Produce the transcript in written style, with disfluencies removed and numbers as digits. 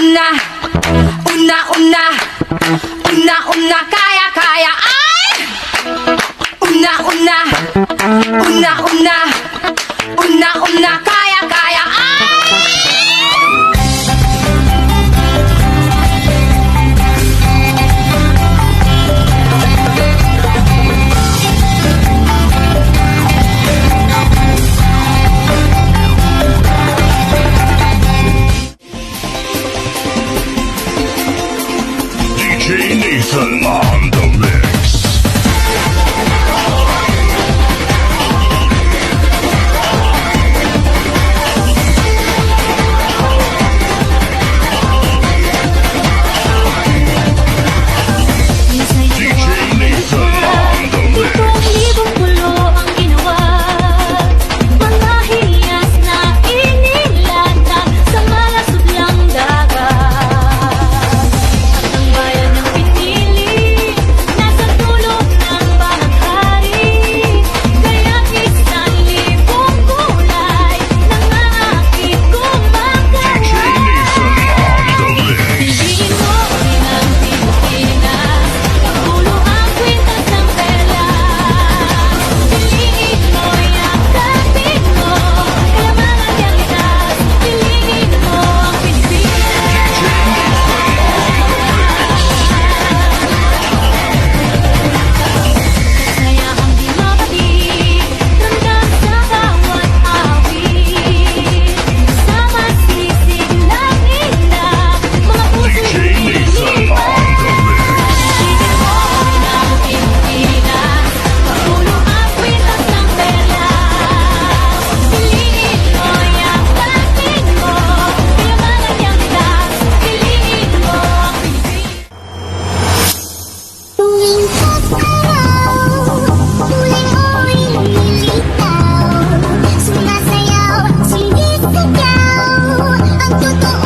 una, una, una, una, una, kaya, kaya, ay! Una, una, una, una, una, una, kaya, kaya, ay! DJ Nathan on the mix. DJ Nathan on the mix. Libong pulo ang ginawa, mga hiyas na inilatag sa malasublang dagat. At ang bayan ng pinili, nasa dulo ng bahagari. Kaya 1,000 kulay ng aking kumakaway. DJ Nathan on the mix. Piliin mo rin ang Pilipinas, pagpulo ang kwintas ng pelas. Piliin mo, yakapin mo, kalamangan niyang itas. Piliin mo ang Pilipinas. Saya ang di mapatid, ramdam sa bawat awit. Sa masisig ng ilang, mga puso'y DJ Nathan on the mix. Piliin mo rin ang Pilipinas, pagpulo ang kwintas ng pelas. Piliin mo, yakapin mo, kalamangan niyang itas. Piliin mo ang Pilipinas. Tuwing pag-araw, tuloy-oy lumilitaw. Sumasayaw, sinisigaw, ang totoo